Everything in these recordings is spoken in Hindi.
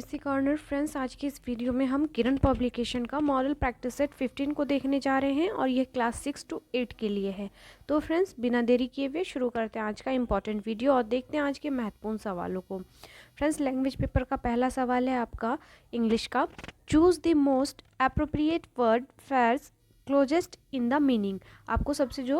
इसी कॉर्नर फ्रेंड्स, आज की इस वीडियो में हम किरण पब्लिकेशन का मॉडल प्रैक्टिस सेट 15 को देखने जा रहे हैं और ये क्लास 6 to 8 के लिए है। तो फ्रेंड्स, बिना देरी किए हुए शुरू करते हैं आज का इंपॉर्टेंट वीडियो और देखते हैं आज के महत्वपूर्ण सवालों को। फ्रेंड्स, लैंग्वेज पेपर का पहला सवाल है आपका इंग्लिश का। Choose the most appropriate word fares closest in the meaning. आपको सबसे जो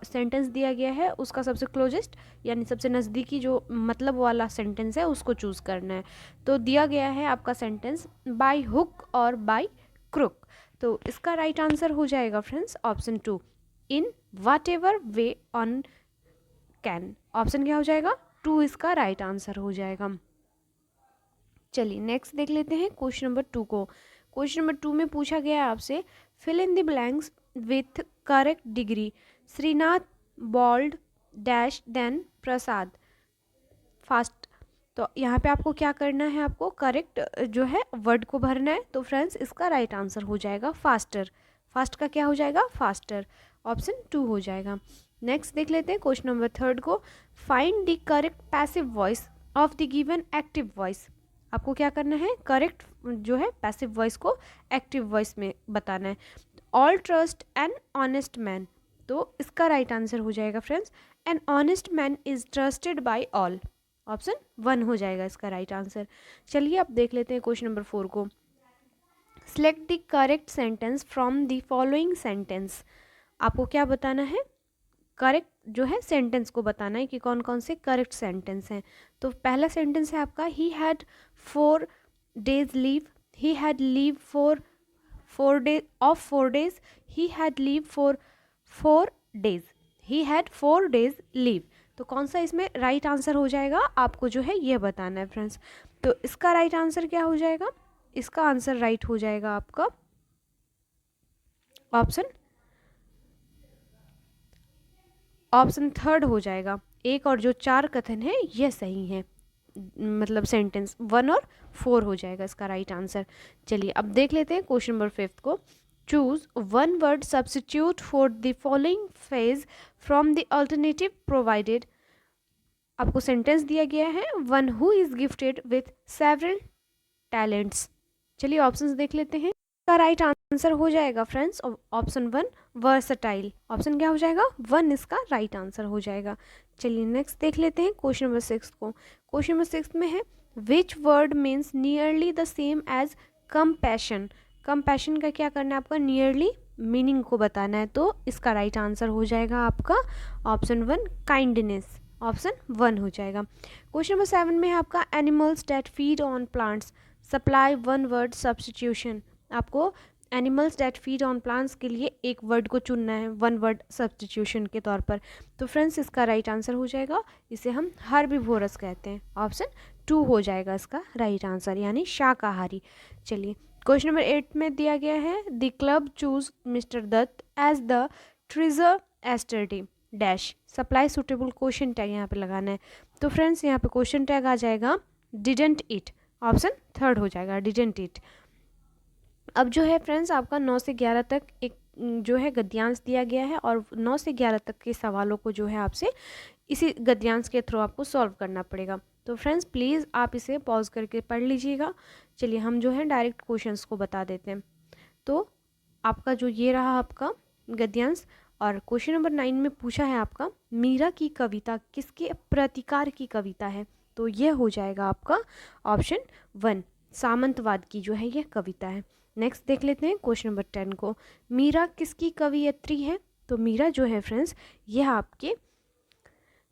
सेंटेंस दिया गया है उसका सबसे क्लोजेस्ट यानी सबसे नज़दीकी जो मतलब वाला सेंटेंस है उसको चूज़ करना है। तो दिया गया है आपका सेंटेंस बाय हुक और बाय क्रुक। तो इसका राइट आंसर हो जाएगा friends option 2, in whatever way on can. Option क्या हो जाएगा? 2 इसका राइट आंसर हो जाएगा। चलिए नेक्स्ट देख लेते हैं क्वेश्चन नंबर 2 को। क्वेश्चन नंबर 2 में पूछा गया है आपसे, fill in the blanks with correct degree. Srinath bowled dash than Prasad fast. तो यहाँ पे आपको क्या करना है, आपको करेक्ट जो है वर्ड को भरना है। तो फ्रेंड्स, इसका राइट आंसर हो जाएगा फास्टर। फास्ट का क्या हो जाएगा? फास्टर। ऑप्शन 2 हो जाएगा। नेक्स्ट देख लेते हैं क्वेश्चन नंबर 3 को। Find the correct passive voice of the given active voice. आपको क्या करना है? करेक्ट जो है पैसिव वॉइस को एक्टिव वॉइस में बताना है। All trust an honest man. तो इसका राइट आंसर हो जाएगा friends, an honest man is trusted bye all. Option 1 हो जाएगा इसका राइट आंसर। चलिए अब देख लेते हैं क्वेश्चन नंबर 4 को। Select the correct sentence from the following sentence. आपको क्या बताना है? करेक्ट जो है सेंटेंस को बताना है कि कौन कौन से करेक्ट सेंटेंस हैं। तो पहला सेंटेंस है आपका, he had 4 days leave. He had leave for 4 days। He had leave for 4 days। He had 4 days leave. तो कौन सा इसमें राइट आंसर हो जाएगा आपको जो है ये बताना है फ्रेंड्स। तो इसका राइट आंसर क्या हो जाएगा? इसका आंसर राइट हो जाएगा आपका ऑप्शन 3 हो जाएगा। 1 और जो 4 कथन है ये सही है, मतलब सेंटेंस 1 और 4 हो जाएगा इसका राइट आंसर। चलिए अब देख लेते हैं क्वेश्चन नंबर 5 को। Choose 1 word substitute for the following phase from the alternative provided. आपको सेंटेंस दिया गया है, one who is gifted with several talents. चलिए ऑप्शंस देख लेते हैं। इसका राइट आंसर हो जाएगा फ्रेंड्स ऑप्शन 1, वर्सटाइल। ऑप्शन क्या हो जाएगा? 1 इसका राइट आंसर हो जाएगा। चलिए नेक्स्ट देख लेते हैं क्वेश्चन नंबर 6 को। क्वेश्चन नंबर 6 में है, which word means nearly the same as compassion. Compassion का क्या करना है आपका? नियरली मीनिंग को बताना है। तो इसका राइट आंसर हो जाएगा आपका ऑप्शन 1, काइंडनेस। ऑप्शन 1 हो जाएगा। क्वेश्चन नंबर 7 में है आपका, animals that feed on plants supply 1 word substitution. आपको animals that feed on plants के लिए एक वर्ड को चुनना है 1 वर्ड सब्स्टिट्यूशन के तौर पर। तो फ्रेंड्स, इसका राइट आंसर हो जाएगा, इसे हम हर्बीवोरस कहते हैं। ऑप्शन 2 हो जाएगा इसका राइट आंसर, यानी शाकाहारी। चलिए क्वेश्चन नंबर 8 में दिया गया है, the club choose Mr Dutt as the treasurer yesterday dash supply suitable question tag यहाँ पे लगाना है। तो फ्रेंड्स, यहाँ पे क्वेश्चन टैग आ जाएगा डिडंट इट। ऑप्शन 3 हो जाएगा, डिडंट इट। अब जो है फ्रेंड्स, आपका 9 से 11 तक एक जो है गद्यांश दिया गया है और 9 से 11 तक के सवालों को जो है आपसे इसी गद्यांश के थ्रू आपको सॉल्व करना पड़ेगा। तो फ्रेंड्स, प्लीज़ आप इसे पॉज करके पढ़ लीजिएगा। चलिए हम जो है डायरेक्ट क्वेश्चंस को बता देते हैं। तो आपका जो ये रहा आपका गद्यांश, और क्वेश्चन नंबर 9 में पूछा है आपका, मीरा की कविता किसके प्रतिकार की कविता है। तो ये हो जाएगा आपका ऑप्शन 1, सामंतवाद की जो है ये कविता है। नेक्स्ट देख लेते हैं क्वेश्चन नंबर 10 को। मीरा किसकी कवयित्री है। तो मीरा जो है फ्रेंड्स, यह आपके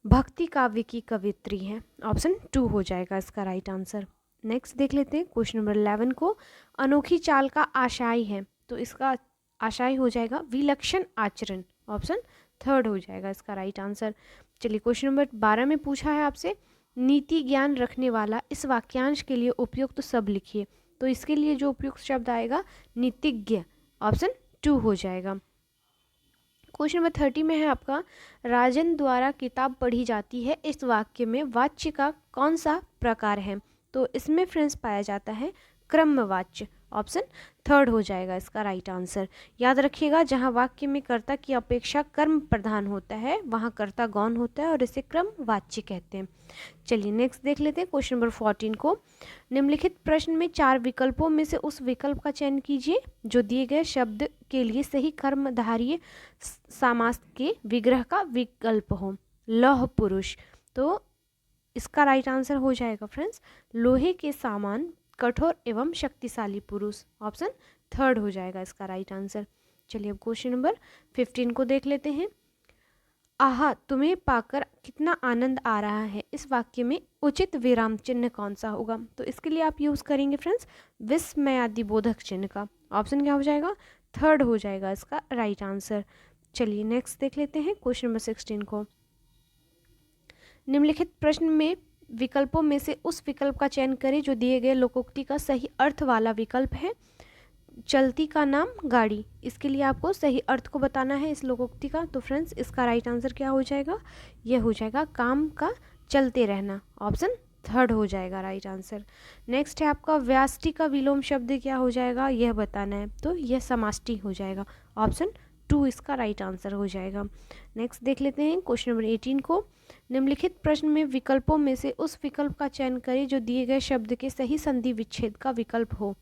भक्ति काव्य की कवयित्री है। ऑप्शन 2 हो जाएगा इसका राइट आंसर। नेक्स्ट देख लेते हैं क्वेश्चन नंबर 11 को। अनोखी चाल का आशय है। तो इसका आशय हो जाएगा विलक्षण आचरण। ऑप्शन 3 हो जाएगा इसका राइट आंसर। चलिए क्वेश्चन नंबर 12 में पूछा है आपसे, नीति ज्ञान रखने वाला इस वाक्यांश के लिए उपयुक्त शब्द लिखिए। तो इसके लिए जो उपयुक्त शब्द आएगा, नीतिज्ञ। ऑप्शन 2 हो जाएगा। क्वेश्चन नंबर 30 में है आपका, राजन द्वारा किताब पढ़ी जाती है, इस वाक्य में वाच्य का कौन सा प्रकार है। तो इसमें फ्रेंड्स पाया जाता है क्रमवाच्य। ऑप्शन थर्ड हो जाएगा इसका राइट आंसर। याद रखिएगा, जहाँ वाक्य में कर्ता की अपेक्षा कर्म प्रधान होता है वहाँ कर्ता गौण होता है और इसे क्रम वाच्य कहते हैं। चलिए नेक्स्ट देख लेते हैं क्वेश्चन नंबर 14 को। निम्नलिखित प्रश्न में 4 विकल्पों में से उस विकल्प का चयन कीजिए जो दिए गए शब्द के लिए सही कर्मधारय समास के विग्रह का विकल्प हो। लौह पुरुष, तो इसका राइट आंसर हो जाएगा फ्रेंड्स लोहे के सामान, कठोर एवं शक्तिशाली पुरुष। ऑप्शन थर्ड हो जाएगा इसका राइट आंसर। चलिए अब क्वेश्चन नंबर 15 को देख लेते हैं। आहा, तुम्हें पाकर कितना आनंद आ रहा है, इस वाक्य में उचित विराम चिन्ह कौन सा होगा? तो इसके लिए आप यूज करेंगे फ्रेंड्स विस्मयादि बोधक चिन्ह का। ऑप्शन क्या हो जाएगा? थर्ड हो जाएगा इसका राइट आंसर। चलिए नेक्स्ट देख लेते हैं क्वेश्चन नंबर 16 को। निम्नलिखित प्रश्न में विकल्पों में से उस विकल्प का चयन करें जो दिए गए लोकोक्ति का सही अर्थ वाला विकल्प है। चलती का नाम गाड़ी, इसके लिए आपको सही अर्थ को बताना है इस लोकोक्ति का। तो फ्रेंड्स इसका राइट आंसर क्या हो जाएगा? यह हो जाएगा काम का चलते रहना। ऑप्शन थर्ड हो जाएगा राइट आंसर। नेक्स्ट है आपका व्याष्टि का विलोम शब्द क्या हो जाएगा, यह बताना है। तो यह समाष्टि हो जाएगा। ऑप्शन 2 इसका राइट आंसर हो जाएगा। नेक्स्ट देख लेते हैं क्वेश्चन नंबर 18 को। निम्नलिखित प्रश्न में विकल्पों में से उस विकल्प का चयन करें जो दिए गए शब्द के सही संधि विच्छेद का विकल्प हो।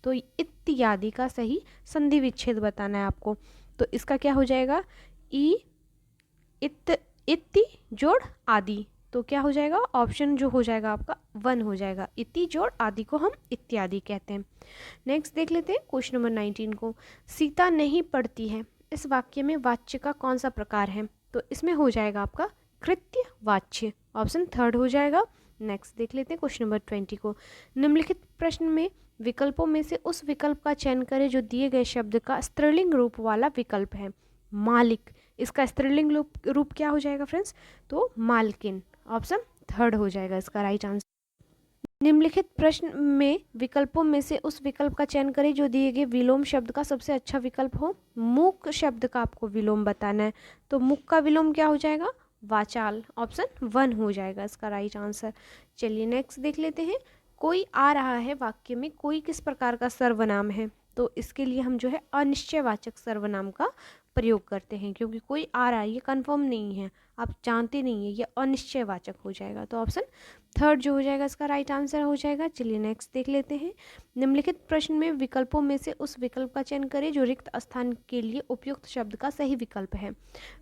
तो इत्यादि का सही संधि विच्छेद बताना है आपको। तो इसका क्या हो जाएगा? ई इत्ति जोड़ आदि। तो क्या हो जाएगा? ऑप्शन जो हो जाएगा आपका 1 हो जाएगा। इति जोड़ आदि को हम इत्यादि कहते हैं। नेक्स्ट देख लेते हैं क्वेश्चन नंबर 19 को। सीता नहीं पढ़ती है, इस वाक्य में वाच्य का कौन सा प्रकार है? तो इसमें हो जाएगा आपका कृत्य वाच्य। ऑप्शन थर्ड हो जाएगा। नेक्स्ट देख लेते हैं क्वेश्चन नंबर 20 को। निम्नलिखित प्रश्न में विकल्पों में से उस विकल्प का चयन करें जो दिए गए शब्द का स्त्रीलिंग रूप वाला विकल्प है। मालिक, इसका स्त्रीलिंग रूप क्या हो जाएगा फ्रेंड्स? तो मालकिन। ऑप्शन थर्ड हो जाएगा इसका राइट आंसर। निम्नलिखित प्रश्न में विकल्पों में से उस विकल्प का चयन करें जो दिए गए विलोम शब्द का सबसे अच्छा विकल्प हो। मूक शब्द का आपको विलोम बताना है। तो मूक का विलोम क्या हो जाएगा? वाचाल। ऑप्शन 1 हो जाएगा इसका राइट आंसर। चलिए नेक्स्ट देख लेते हैं। कोई आ रहा है वाक्य में कोई किस प्रकार का सर्वनाम है? तो इसके लिए हम जो है अनिश्चयवाचक सर्वनाम का प्रयोग करते हैं, क्योंकि कोई आ रहा है ये कंफर्म नहीं है, आप जानते नहीं है, ये अनिश्चयवाचक हो जाएगा। तो ऑप्शन थर्ड जो हो जाएगा इसका राइट आंसर हो जाएगा। चलिए नेक्स्ट देख लेते हैं। निम्नलिखित प्रश्न में विकल्पों में से उस विकल्प का चयन करें जो रिक्त स्थान के लिए उपयुक्त शब्द का सही विकल्प है।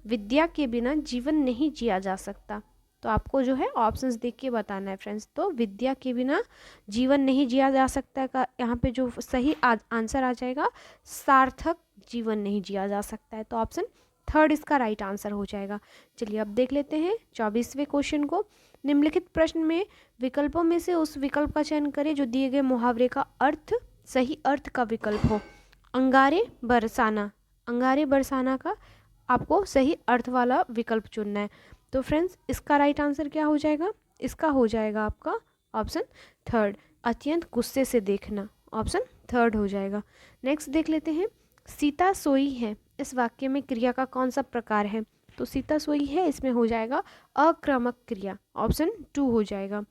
विद्या के बिना जीवन नहीं जिया जा सकता। तो आपको जो है ऑप्शंस देख के बताना है फ्रेंड्स। तो विद्या के बिना जीवन नहीं जिया जा सकता का यहाँ पे जो सही आंसर आ जाएगा सार्थक जीवन नहीं जिया जा सकता है। तो ऑप्शन थर्ड इसका राइट आंसर हो जाएगा। चलिए अब देख लेते हैं 24वें क्वेश्चन को। निम्नलिखित प्रश्न में विकल्पों में से उस विकल्प का चयन करें जो दिए गए मुहावरे का अर्थ सही अर्थ का विकल्प हो। अंगारे बरसाना, अंगारे बरसाना का आपको सही अर्थ वाला विकल्प चुनना है। तो फ्रेंड्स इसका राइट आंसर क्या हो जाएगा? इसका हो जाएगा आपका ऑप्शन थर्ड, अत्यंत गुस्से से देखना। ऑप्शन थर्ड हो जाएगा। नेक्स्ट देख लेते हैं। सीता सोई है, इस वाक्य में क्रिया का कौन सा प्रकार है? तो सीता सोई है, इसमें हो जाएगा अक्रमक क्रिया। ऑप्शन 2 हो जाएगा।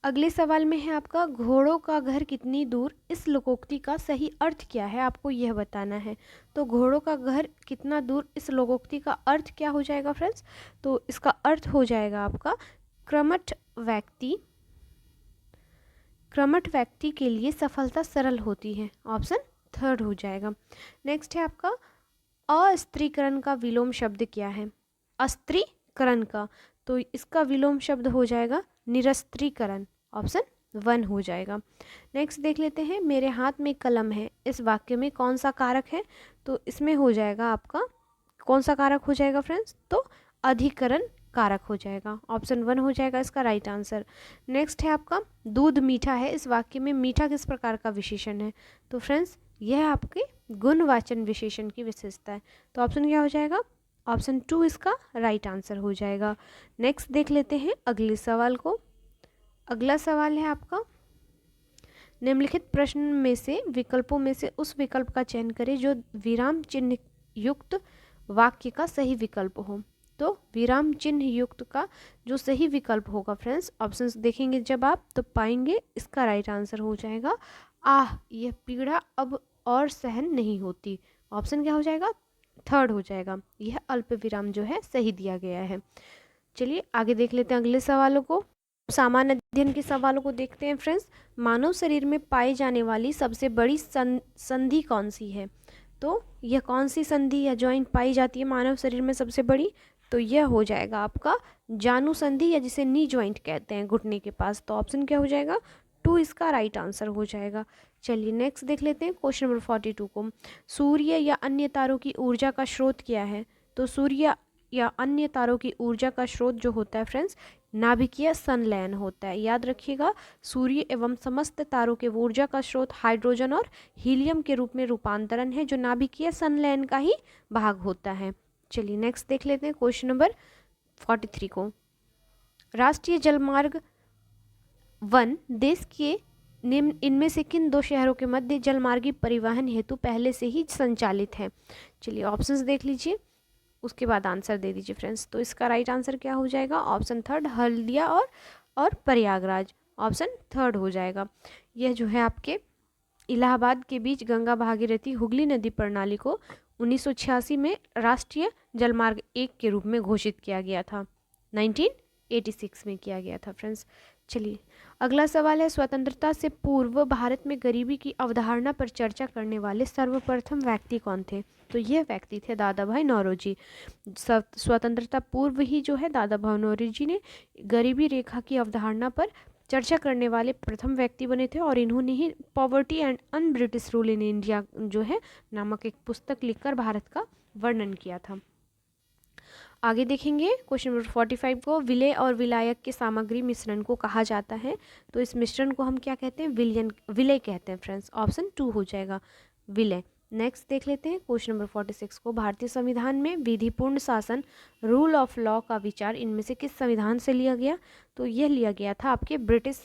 अगले सवाल में है आपका घोड़ों का घर कितनी दूर, इस लोकोक्ति का सही अर्थ क्या है? आपको यह बताना है। तो घोड़ों का घर कितना दूर, इस लोकोक्ति का अर्थ क्या हो जाएगा फ्रेंड्स? तो इसका अर्थ हो जाएगा आपका क्रमठ व्यक्ति, क्रमठ व्यक्ति के लिए सफलता सरल होती है। ऑप्शन थर्ड हो जाएगा। नेक्स्ट है आपका अस्त्रीकरण का विलोम शब्द क्या है? अस्त्रीकरण का, तो इसका विलोम शब्द हो जाएगा निरस्त्रीकरण। ऑप्शन 1 हो जाएगा। नेक्स्ट देख लेते हैं। मेरे हाथ में कलम है, इस वाक्य में कौन सा कारक है? तो इसमें हो जाएगा आपका कौन सा कारक हो जाएगा फ्रेंड्स? तो अधिकरण कारक हो जाएगा। ऑप्शन 1 हो जाएगा इसका राइट आंसर। नेक्स्ट है आपका दूध मीठा है, इस वाक्य में मीठा किस प्रकार का विशेषण है? तो फ्रेंड्स यह आपके गुणवाचन विशेषण की विशेषता है। तो ऑप्शन क्या हो जाएगा? ऑप्शन 2 इसका राइट आंसर हो जाएगा। नेक्स्ट देख लेते हैं अगले सवाल को। अगला सवाल है आपका निम्नलिखित प्रश्न में से विकल्पों में से उस विकल्प का चयन करें जो विराम चिन्ह युक्त वाक्य का सही विकल्प हो। तो विराम चिन्ह युक्त का जो सही विकल्प होगा फ्रेंड्स, ऑप्शंस देखेंगे जब आप तो पाएंगे इसका राइट आंसर हो जाएगा आह यह पीड़ा अब और सहन नहीं होती। ऑप्शन क्या हो जाएगा, थर्ड हो जाएगा। यह अल्प विराम जो है सही दिया गया है। चलिए आगे देख लेते हैं अगले सवालों को। सामान्य अध्ययन के सवालों को देखते हैं फ्रेंड्स। मानव शरीर में पाई जाने वाली सबसे बड़ी संधि कौन सी है? तो यह कौन सी संधि या जॉइंट पाई जाती है मानव शरीर में सबसे बड़ी? तो यह हो जाएगा आपका जानु संधि, या जिसे नी जॉइंट कहते हैं घुटने के पास। तो ऑप्शन क्या हो जाएगा, 2 इसका राइट आंसर हो जाएगा। चलिए नेक्स्ट देख लेते हैं क्वेश्चन नंबर 42 को। सूर्य या अन्य तारों की ऊर्जा का स्रोत क्या है? तो सूर्य या अन्य तारों की ऊर्जा का स्रोत जो होता है फ्रेंड्स, नाभिकीय संलयन होता है। याद रखिएगा, सूर्य एवं समस्त तारों के ऊर्जा का स्रोत हाइड्रोजन और हीलियम के रूप में रूपांतरण है, जो नाभिकीय संलयन का ही भाग होता है। चलिए नेक्स्ट देख लेते हैं क्वेश्चन नंबर 43 को। राष्ट्रीय जलमार्ग 1 देश के निम्न इनमें से किन 2 शहरों के मध्य जलमार्गी परिवहन हेतु पहले से ही संचालित है? चलिए ऑप्शंस देख लीजिए, उसके बाद आंसर दे दीजिए फ्रेंड्स। तो इसका राइट आंसर क्या हो जाएगा, ऑप्शन थर्ड हल्दिया और प्रयागराज। ऑप्शन थर्ड हो जाएगा। यह जो है आपके इलाहाबाद के बीच गंगा भागीरथी हुगली नदी प्रणाली को 1986 में राष्ट्रीय जलमार्ग 1 के रूप में घोषित किया गया था। 1986 में किया गया था फ्रेंड्स। चलिए अगला सवाल है, स्वतंत्रता से पूर्व भारत में गरीबी की अवधारणा पर चर्चा करने वाले सर्वप्रथम व्यक्ति कौन थे? तो यह व्यक्ति थे दादा भाई नौरोजी। स्वतंत्रता पूर्व ही जो है दादा भाई नौरोजी ने गरीबी रेखा की अवधारणा पर चर्चा करने वाले प्रथम व्यक्ति बने थे, और इन्होंने ही poverty and un British rule in India जो है नामक एक पुस्तक लिखकर भारत का वर्णन किया था। आगे देखेंगे क्वेश्चन नंबर 45 को। विलय और विलायक के सामग्री मिश्रण को कहा जाता है? तो इस मिश्रण को हम क्या कहते हैं, विलय कहते हैं फ्रेंड्स। ऑप्शन 2 हो जाएगा, विलय। नेक्स्ट देख लेते हैं क्वेश्चन नंबर 46 को। भारतीय संविधान में विधिपूर्ण शासन रूल ऑफ लॉ का विचार इनमें से किस संविधान से लिया गया? तो यह लिया गया था आपके ब्रिटिश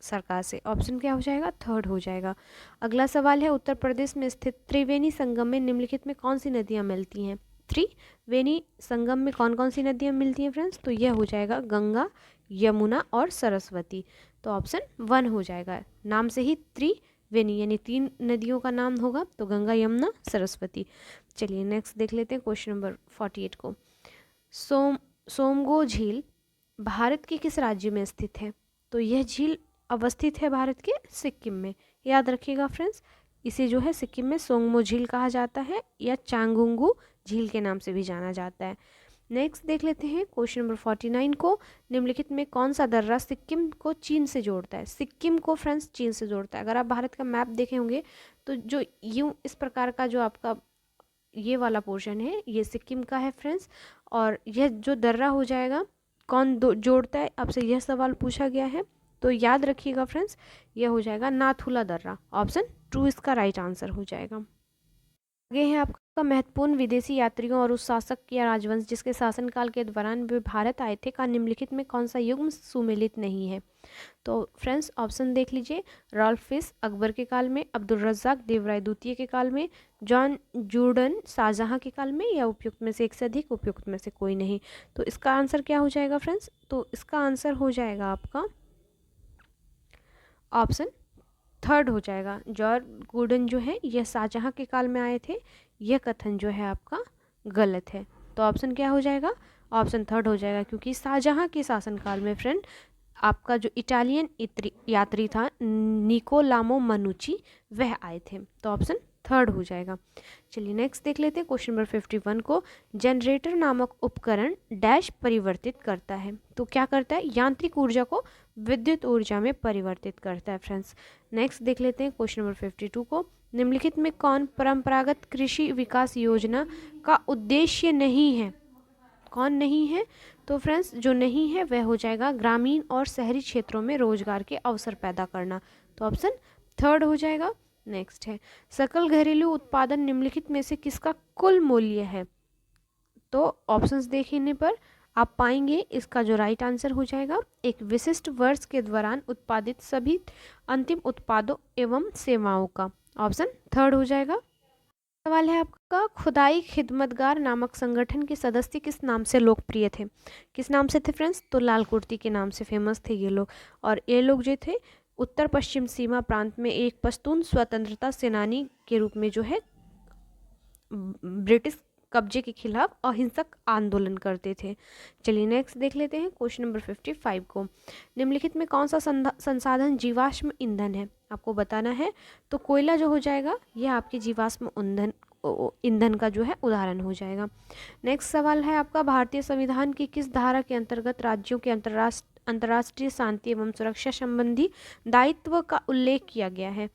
सरकार से। ऑप्शन क्या हो जाएगा, थर्ड हो जाएगा। अगला सवाल है, उत्तर प्रदेश में स्थित त्रिवेणी संगम में निम्नलिखित में कौन सी नदियाँ मिलती हैं? त्रिवेणी संगम में कौन कौन सी नदियाँ मिलती हैं फ्रेंड्स? तो यह हो जाएगा गंगा, यमुना और सरस्वती। तो ऑप्शन 1 हो जाएगा। नाम से ही त्रिवेणी यानी 3 नदियों का नाम होगा, तो गंगा, यमुना, सरस्वती। चलिए नेक्स्ट देख लेते हैं क्वेश्चन नंबर 48 को। सोमगो झील भारत के किस राज्य में स्थित है? तो यह झील अवस्थित है भारत के सिक्किम में। याद रखिएगा फ्रेंड्स, इसे जो है सिक्किम में सोंगमो झील कहा जाता है, या चांगुंगू झील के नाम से भी जाना जाता है। नेक्स्ट देख लेते हैं क्वेश्चन नंबर 49 को। निम्नलिखित में कौन सा दर्रा सिक्किम को चीन से जोड़ता है? सिक्किम को फ्रेंड्स चीन से जोड़ता है। अगर आप भारत का मैप देखे होंगे तो जो यूं इस प्रकार का जो आपका ये वाला पोर्शन है, ये सिक्किम का है फ्रेंड्स। और यह जो दर्रा हो जाएगा कौन जोड़ता है, आपसे यह सवाल पूछा गया है। तो याद रखिएगा फ्रेंड्स, यह हो जाएगा नाथुला दर्रा। ऑप्शन 2 इसका राइट आंसर हो जाएगा। आगे है आपका महत्वपूर्ण विदेशी यात्रियों और उस शासक या राजवंश जिसके शासनकाल के दौरान वे भारत आए थे का निम्नलिखित में कौन सा युग्म सुमेलित नहीं है? तो फ्रेंड्स ऑप्शन देख लीजिए, राल्फिस अकबर के काल में, अब्दुल रज्जाक देवराय द्वितीय के काल में, जॉन जूर्डन शाहजहां के काल में, या उपयुक्त में से एक से अधिक, उपयुक्त में से कोई नहीं। तो इसका आंसर क्या हो जाएगा फ्रेंड्स? तो इसका आंसर हो जाएगा आपका ऑप्शन थर्ड हो जाएगा। जॉर्ज गूर्डन जो है यह शाहजहां के काल में आए थे। यह कथन जो है आपका गलत है। तो ऑप्शन क्या हो जाएगा? ऑप्शन थर्ड हो जाएगा, क्योंकि शाहजहां के शासनकाल में फ्रेंड आपका जो इटालियन यात्री था निकोलामो मनुची, वह आए थे। तो ऑप्शन थर्ड हो जाएगा। चलिए नेक्स्ट देख लेते हैं क्वेश्चन नंबर 51 को। जनरेटर नामक उपकरण डैश परिवर्तित करता है? तो क्या करता है? यांत्रिक ऊर्जा को विद्युत ऊर्जा में परिवर्तित करता है फ्रेंड्स। नेक्स्ट देख लेते हैं क्वेश्चन नंबर 52 को। निम्नलिखित में कौन परंपरागत कृषि विकास योजना का उद्देश्य नहीं है? कौन नहीं है? तो फ्रेंड्स जो नहीं है वह हो जाएगा ग्रामीण और शहरी क्षेत्रों में रोजगार के अवसर पैदा करना। तो ऑप्शन थर्ड हो जाएगा। नेक्स्ट है, सकल घरेलू उत्पादन निम्नलिखित में से किसका कुल मूल्य है? तो ऑप्शंस देखने पर आप पाएंगे इसका जो राइट आंसर हो जाएगा एक विशिष्ट वर्ष के दौरान उत्पादित सभी अंतिम उत्पादों एवं सेवाओं का। ऑप्शन थर्ड हो जाएगा। सवाल है आपका, खुदाई खिदमतगार नामक संगठन के सदस्य किस नाम से लोकप्रिय थे? किस नाम से थे फ्रेंड्स? तो लाल कुर्ती के नाम से फेमस थे ये लोग। और ये लोग जो थे उत्तर पश्चिम सीमा प्रांत में एक पश्तून स्वतंत्रता सेनानी के रूप में जो है ब्रिटिश कब्जे के खिलाफ अहिंसक आंदोलन करते थे। चलिए नेक्स्ट देख लेते हैं क्वेश्चन नंबर 55 को। निम्नलिखित में कौन सा संसाधन जीवाश्म ईंधन है? आपको बताना है। तो कोयला जो हो जाएगा यह आपके जीवाश्म ईंधन का जो है उदाहरण हो जाएगा। नेक्स्ट सवाल है आपका, भारतीय संविधान की किस धारा के अंतर्गत राज्यों के अंतर्राष्ट्रीय शांति एवं सुरक्षा संबंधी दायित्व का उल्लेख किया गया है?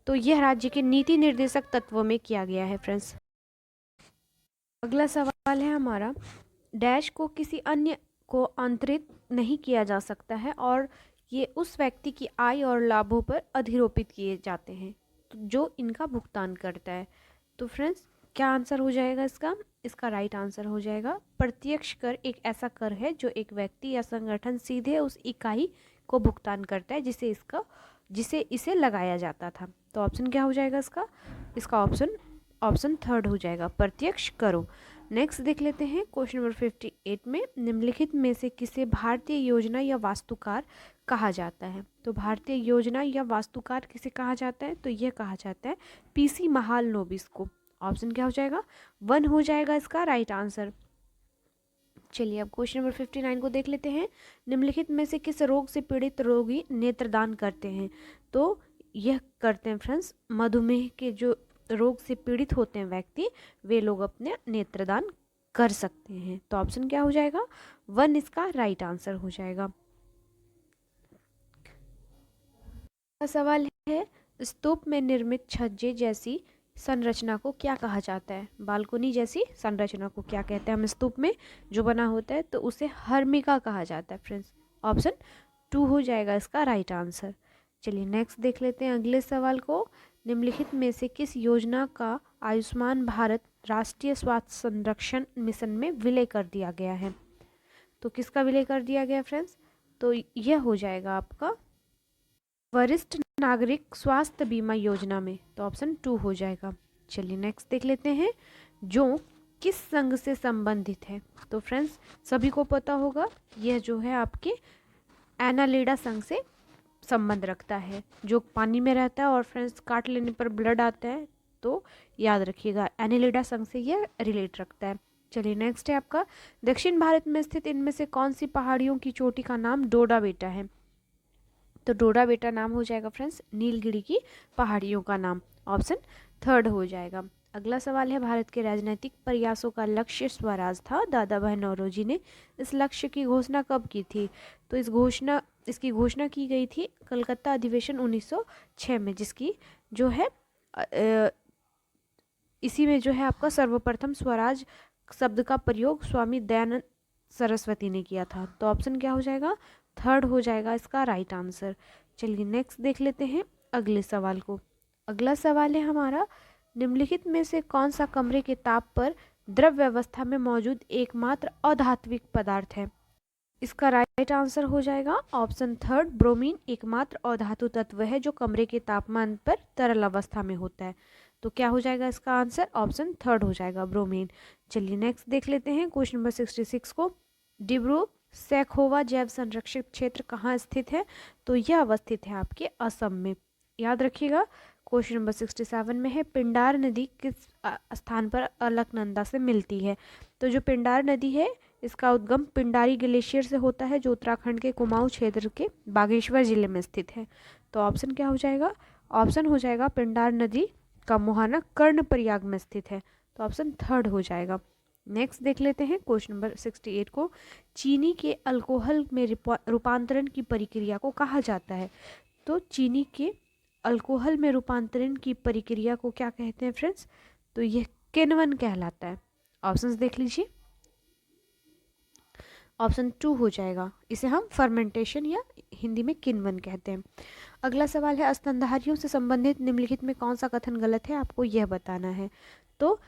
तो यह राज्य के नीति निर्देशक तत्वों में किया गया है फ्रेंड्स। अगला सवाल है हमारा, डैश को किसी अन्य को अंतरित नहीं किया जा सकता है और ये उस व्यक्ति की आय और लाभों पर अधिरोपित किए जाते हैं तो जो इनका भुगतान करता है। तो फ्रेंड्स क्या आंसर हो जाएगा इसका? इसका राइट आंसर हो जाएगा प्रत्यक्ष कर एक ऐसा कर है जो एक व्यक्ति या संगठन सीधे उस इकाई को भुगतान करता है जिसे इसे लगाया जाता था। तो ऑप्शन क्या हो जाएगा इसका? इसका ऑप्शन थर्ड हो जाएगा, प्रत्यक्ष करो। नेक्स्ट देख लेते हैं क्वेश्चन नंबर 58 में, निम्नलिखित में से किसे भारतीय योजना या वास्तुकार कहा जाता है? तो भारतीय योजना या वास्तुकार किसे कहा जाता है? तो यह कहा जाता है पीसी महालनोबिस को। ऑप्शन क्या हो जाएगा? 1 हो जाएगा इसका राइट आंसर। चलिए अब क्वेश्चन नंबर 59 को देख लेते हैं। निम्नलिखित में से किस रोग से पीड़ित रोगी नेत्रदान करते हैं? तो यह करते हैं फ्रेंड्स मधुमेह के जो रोग से पीड़ित होते हैं व्यक्ति, वे लोग अपने नेत्रदान कर सकते हैं। तो ऑप्शन क्या हो जाएगा? 1 इसका राइट आंसर हो जाएगा। सवाल है, स्तूप में निर्मित छज्जे जैसी संरचना को क्या कहा जाता है? बालकोनी जैसी संरचना को क्या कहते हैं हम स्तूप में जो बना होता है? तो उसे हर्मिका कहा जाता है फ्रेंड्स। ऑप्शन 2 हो जाएगा इसका राइट आंसर। चलिए नेक्स्ट देख लेते हैं अगले सवाल को। निम्नलिखित में से किस योजना का आयुष्मान भारत राष्ट्रीय स्वास्थ्य संरक्षण मिशन में विलय कर दिया गया है? तो किसका विलय कर दिया गया फ्रेंड्स? तो यह हो जाएगा आपका वरिष्ठ नागरिक स्वास्थ्य बीमा योजना में। तो ऑप्शन 2 हो जाएगा। चलिए नेक्स्ट देख लेते हैं, जो किस संघ से संबंधित है? तो फ्रेंड्स सभी को पता होगा यह जो है आपके एनालिडा संघ से संबंध रखता है, जो पानी में रहता है और फ्रेंड्स काट लेने पर ब्लड आता है। तो याद रखिएगा एनालिडा संघ से यह रिलेट रखता है। चलिए नेक्स्ट है आपका, दक्षिण भारत में स्थित इनमें से कौन सी पहाड़ियों की चोटी का नाम डोडा बेटा है? तो डोडा बेटा नाम हो जाएगा फ्रेंड्स नीलगिरी की पहाड़ियों का नाम। ऑप्शन 3 हो जाएगा। अगला सवाल है, भारत के राजनीतिक प्रयासों का लक्ष्य स्वराज था। दादा भाई नौरोजी ने इस लक्ष्य की घोषणा कब की थी? तो इसकी घोषणा की गई थी कलकत्ता अधिवेशन 1906 में, जिसकी जो है इसी में जो है आपका सर्वप्रथम स्वराज शब्द का प्रयोग स्वामी दयानंद सरस्वती ने किया था। तो ऑप्शन क्या हो जाएगा? 3 हो जाएगा इसका राइट आंसर। चलिए नेक्स्ट देख लेते हैं अगले सवाल को। अगला सवाल है हमारा, निम्नलिखित में से कौन सा कमरे के ताप पर द्रव अवस्था में मौजूद एकमात्र अधात्विक पदार्थ है? इसका राइट आंसर हो जाएगा ऑप्शन 3 ब्रोमीन एकमात्र अधातु तत्व है जो कमरे के तापमान पर तरल अवस्था में होता है। तो क्या हो जाएगा इसका आंसर? ऑप्शन 3 हो जाएगा ब्रोमीन। चलिए नेक्स्ट देख लेते हैं क्वेश्चन नंबर 66 को। डिब्रू सैखोवा जैव संरक्षित क्षेत्र कहाँ स्थित है? तो यह अवस्थित है आपके असम में। याद रखिएगा क्वेश्चन नंबर 67 में है, पिंडार नदी किस स्थान पर अलकनंदा से मिलती है? तो जो पिंडार नदी है इसका उद्गम पिंडारी ग्लेशियर से होता है जो उत्तराखंड के कुमाऊं क्षेत्र के बागेश्वर जिले में स्थित है। तो ऑप्शन क्या हो जाएगा? ऑप्शन हो जाएगा पिंडार नदी का मुहाना कर्णप्रयाग में स्थित है। तो ऑप्शन 3 हो जाएगा। नेक्स्ट देख लेते हैं क्वेश्चन नंबर 68 को। चीनी के अल्कोहल में रूपांतरण की प्रक्रिया को कहा जाता है? तो चीनी के अल्कोहल में रूपांतरण की प्रक्रिया को क्या कहते हैं फ्रेंड्स? तो यह किण्वन कहलाता है। ऑप्शंस देख लीजिए, ऑप्शन 2 हो जाएगा। इसे हम फर्मेंटेशन या हिंदी में किण्वन कहते हैं। अगला सवाल है, स्तनधारियों से संबंधित निम्नलिखित में कौन सा कथन गलत है? आपको यह बताना है। तो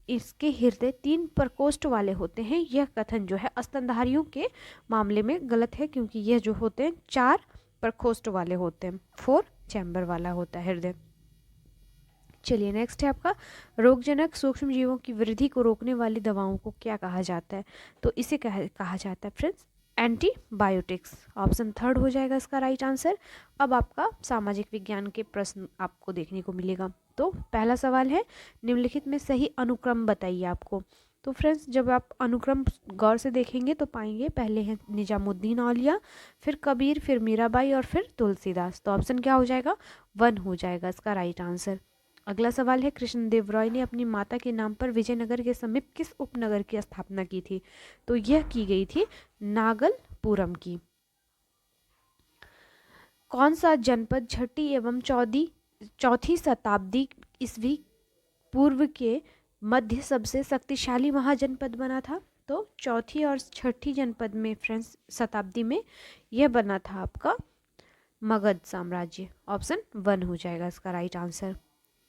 इसके हृदय 3 प्रकोष्ठ वाले होते हैं। यह कथन जो है स्तनधारियों के मामले में गलत है क्योंकि यह जो होते हैं 4 प्रकोष्ठ वाले होते हैं, 4 चैम्बर वाला होता है हृदय। चलिए नेक्स्ट है आपका, रोगजनक सूक्ष्म जीवों की वृद्धि को रोकने वाली दवाओं को क्या कहा जाता है? तो इसे कहा जाता है फ्रेंड्स एंटीबायोटिक्स। ऑप्शन थर्ड हो जाएगा इसका राइट आंसर। अब आपका सामाजिक विज्ञान के प्रश्न आपको देखने को मिलेगा। तो पहला सवाल है, निम्नलिखित में सही अनुक्रम बताइए आपको। तो फ्रेंड्स जब आप अनुक्रम गौर से देखेंगे तो पाएंगे पहले है निजामुद्दीन औलिया, फिर कबीर, फिर मीराबाई और फिर तुलसीदास। तो ऑप्शन क्या हो जाएगा? 1 हो जाएगा इसका राइट आंसर। अगला सवाल है, कृष्णदेव राय ने अपनी माता के नाम पर विजयनगर के समीप किस उपनगर की स्थापना की थी? तो यह की गई थी नागलपुरम की। कौन सा जनपद छठी एवं चौथी शताब्दी ईस्वी पूर्व के मध्य सबसे शक्तिशाली महाजनपद बना था? तो चौथी और छठी जनपद में फ्रेंड्स शताब्दी में यह बना था आपका मगध साम्राज्य। ऑप्शन 1 हो जाएगा इसका राइट आंसर।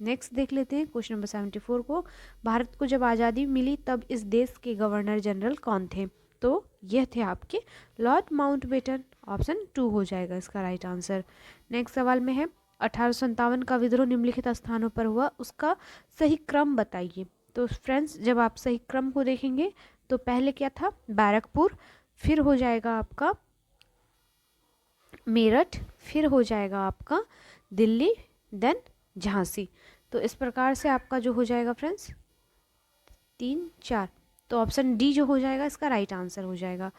नेक्स्ट देख लेते हैं क्वेश्चन नंबर 74 को, भारत को जब आज़ादी मिली तब इस देश के गवर्नर जनरल कौन थे? तो यह थे आपके लॉर्ड माउंटबेटन। ऑप्शन 2 हो जाएगा इसका राइट आंसर। नेक्स्ट सवाल में है, 1857 का विद्रोह निम्नलिखित स्थानों पर हुआ, उसका सही क्रम बताइए। तो फ्रेंड्स जब आप सही क्रम को देखेंगे तो पहले क्या था? बैरकपुर, फिर हो जाएगा आपका मेरठ, फिर हो जाएगा आपका दिल्ली, देन झांसी। तो इस प्रकार से आपका जो हो जाएगा फ्रेंड्स 3 4, तो ऑप्शन डी जो हो जाएगा इसका राइट आंसर हो जाएगा।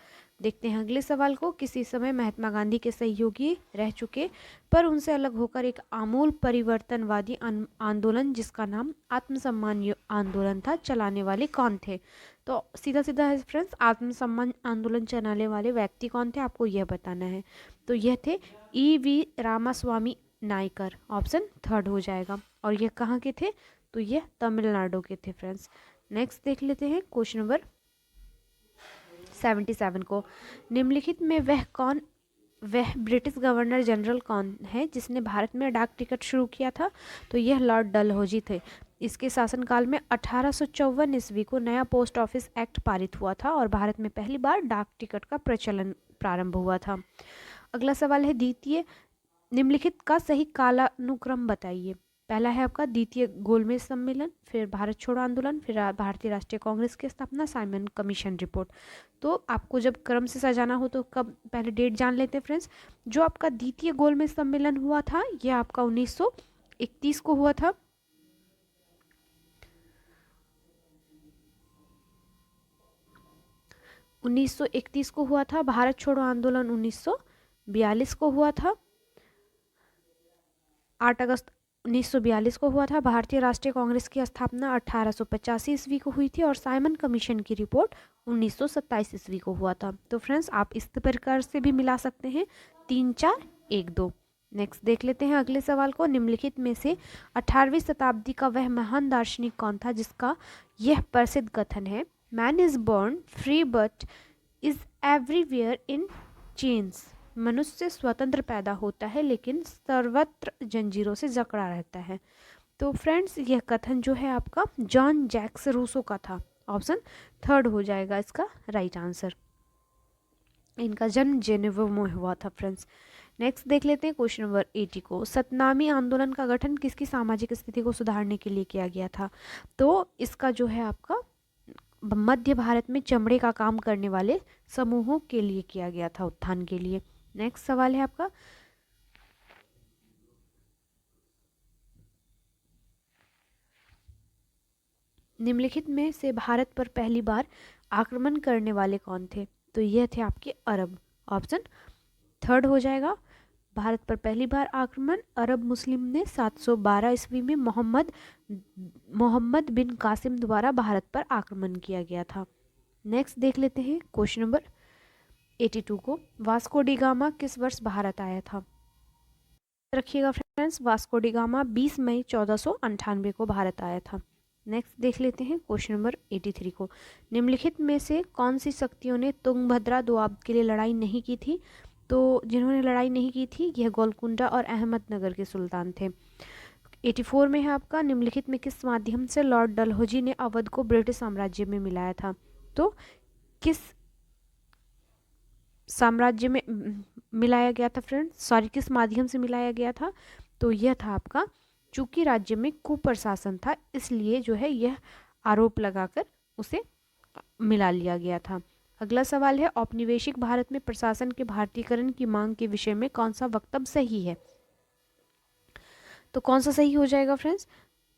देखते हैं अगले सवाल को, किसी समय महात्मा गांधी के सहयोगी रह चुके पर उनसे अलग होकर एक आमूल परिवर्तनवादी आंदोलन जिसका नाम आत्मसम्मान आंदोलन था, चलाने वाले कौन थे? तो सीधा सीधा है फ्रेंड्स, आत्मसम्मान आंदोलन चलाने वाले व्यक्ति कौन थे आपको यह बताना है। तो यह थे E.V. Ramaswamy Naikar. Option third हो जाएगा। और ये कहाँ के थे? तो ये तमिलनाडु के थे फ्रेंड्स। नेक्स्ट देख लेते हैं क्वेश्चन नंबर 77 को, निम्नलिखित में वह ब्रिटिश गवर्नर जनरल कौन है जिसने भारत में डाक टिकट शुरू किया था? तो यह लॉर्ड डलहौजी थे। इसके शासनकाल में 1854 ईस्वी को नया पोस्ट ऑफिस एक्ट पारित हुआ था और भारत में पहली बार डाक टिकट का प्रचलन प्रारंभ हुआ था। अगला सवाल है, द्वितीय निम्नलिखित का सही कालानुक्रम बताइए। पहला है आपका द्वितीय गोलमेज सम्मेलन, फिर भारत छोड़ो आंदोलन, फिर भारतीय राष्ट्रीय कांग्रेस की स्थापना, साइमन कमीशन रिपोर्ट। तो आपको जब क्रम से सजाना हो तो कब पहले डेट जान लेते हैं फ्रेंड्स। जो आपका द्वितीय गोलमेज सम्मेलन हुआ था यह आपका 1931 को हुआ था। को हुआ था। भारत छोड़ो आंदोलन 1942 को हुआ था। 8 अगस्त 1942 को हुआ था। भारतीय राष्ट्रीय कांग्रेस की स्थापना 1885 ईस्वी को हुई थी और साइमन कमीशन की रिपोर्ट 1927 ईस्वी को हुआ था। तो फ्रेंड्स आप इस प्रकार से भी मिला सकते हैं 3 4 1 2। नेक्स्ट देख लेते हैं अगले सवाल को, निम्नलिखित में से 18वीं शताब्दी का वह महान दार्शनिक कौन था जिसका यह प्रसिद्ध कथन है, man is born free but is everywhere in chains. मनुष्य स्वतंत्र पैदा होता है लेकिन सर्वत्र जंजीरों से जकड़ा रहता है। तो फ्रेंड्स यह कथन जो है आपका जॉन जैक्स रूसो का था। ऑप्शन थर्ड हो जाएगा इसका राइट आंसर। इनका जन्म जेनेवा में हुआ था फ्रेंड्स। नेक्स्ट देख लेते हैं क्वेश्चन नंबर 80 को, सतनामी आंदोलन का गठन किसकी सामाजिक स्थिति को सुधारने के लिए किया गया था? तो इसका जो है आपका मध्य भारत में चमड़े का काम करने वाले समूहों के लिए किया गया था, उत्थान के लिए। नेक्स्ट सवाल है आपका, निम्नलिखित में से भारत पर पहली बार आक्रमण करने वाले कौन थे? तो यह थे आपके अरब। ऑप्शन थर्ड हो जाएगा। भारत पर पहली बार आक्रमण अरब मुस्लिम ने 712 ईस्वी में मोहम्मद बिन कासिम द्वारा भारत पर आक्रमण किया गया था। नेक्स्ट देख लेते हैं क्वेश्चन नंबर 82 को, वास्को डी गामा किस वर्ष भारत आया था? रखिएगा फ्रेंड्स, वास्को डी गामा 20 मई 1498 को भारत आया था। नेक्स्ट देख लेते हैं क्वेश्चन नंबर 83 को, निम्नलिखित में से कौन सी शक्तियों ने तुंगभद्रा दोआब के लिए लड़ाई नहीं की थी? तो जिन्होंने लड़ाई नहीं की थी यह गोलकुंडा और अहमदनगर के सुल्तान थे। 84 में है आपका, निम्नलिखित में किस माध्यम से लॉर्ड डलहौजी ने अवध को ब्रिटिश साम्राज्य में मिलाया था? तो किस साम्राज्य में मिलाया गया था फ्रेंड्स, सॉरी किस माध्यम से मिलाया गया था? तो यह था आपका चूंकि राज्य में कुप्रशासन था इसलिए जो है यह आरोप लगाकर उसे मिला लिया गया था। अगला सवाल है, औपनिवेशिक भारत में प्रशासन के भारतीयकरण की मांग के विषय में कौन सा वक्तव्य सही है? तो कौन सा सही हो जाएगा फ्रेंड्स?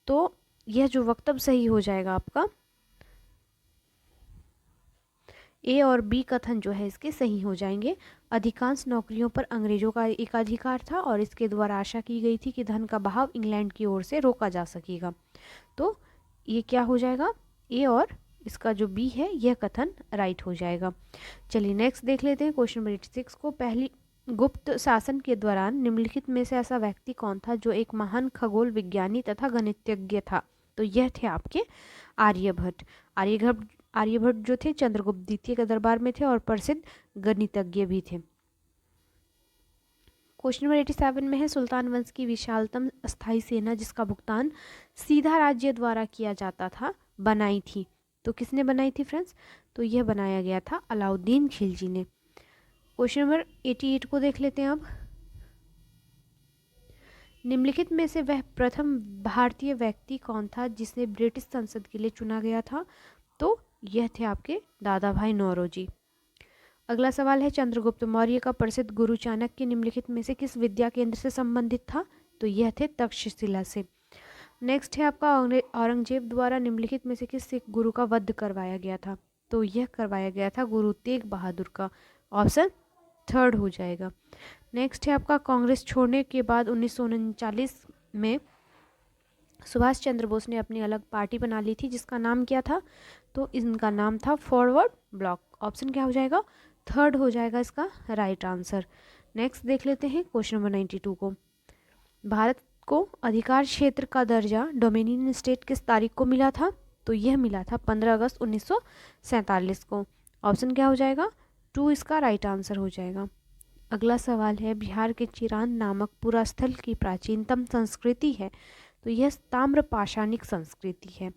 तो यह जो वक्तव्य सही हो जाएगा आपका, ए और बी कथन जो है इसके सही हो जाएंगे। अधिकांश नौकरियों पर अंग्रेजों का एकाधिकार था और इसके द्वारा आशा की गई थी कि धन का बहाव इंग्लैंड की ओर से रोका जा सकेगा। तो ये क्या हो जाएगा, ए और इसका जो बी है यह कथन राइट हो जाएगा। चलिए नेक्स्ट देख लेते हैं क्वेश्चन नंबर 86 को। पहली गुप्त शासन के दौरान निम्नलिखित में से ऐसा व्यक्ति कौन था जो एक महान खगोल विज्ञानी तथा गणितज्ञ था? तो यह थे आपके आर्यभट्ट। आर्यभट्ट जो थे चंद्रगुप्त द्वितीय के दरबार में थे और प्रसिद्ध गणितज्ञ भी थे। क्वेश्चन नंबर 87 में है, सुल्तान वंश की विशालतम स्थायी सेना जिसका भुगतान सीधा राज्य द्वारा किया जाता था बनाई थी। तो किसने बनाई थी फ्रेंड्स? तो यह बनाया गया था अलाउद्दीन खिलजी ने। क्वेश्चन नंबर 88 को देख लेते हैं अब। निम्नलिखित में से वह प्रथम भारतीय व्यक्ति कौन था जिसे ब्रिटिश संसद के लिए चुना गया था? तो यह थे आपके दादा भाई नौरोजी। अगला सवाल है, चंद्रगुप्त मौर्य का प्रसिद्ध गुरु चाणक्य निम्नलिखित में से किस विद्या केंद्र से संबंधित था? तो यह थे तक्षशिला से। नेक्स्ट है आपका, औरंगजेब द्वारा निम्नलिखित में से किस सिख गुरु का वध करवाया गया था? तो यह करवाया गया था गुरु तेग बहादुर का। ऑप्शन थर्ड हो जाएगा। नेक्स्ट है आपका, कांग्रेस छोड़ने के बाद 1939 में सुभाष चंद्र बोस ने अपनी अलग पार्टी बना ली थी जिसका नाम क्या था? तो इनका नाम था फॉरवर्ड ब्लॉक। ऑप्शन क्या हो जाएगा? थर्ड हो जाएगा इसका राइट आंसर। नेक्स्ट देख लेते हैं क्वेश्चन नंबर 92 को। भारत को अधिकार क्षेत्र का दर्जा डोमिनियन स्टेट किस तारीख को मिला था? तो यह मिला था 15 अगस्त 1947 को। ऑप्शन क्या हो जाएगा? 2 इसका राइट आंसर हो जाएगा। अगला सवाल है, बिहार के चिरांद नामक पुरास्थल की प्राचीनतम संस्कृति है। तो यह ताम्र पाषाणिक संस्कृति है।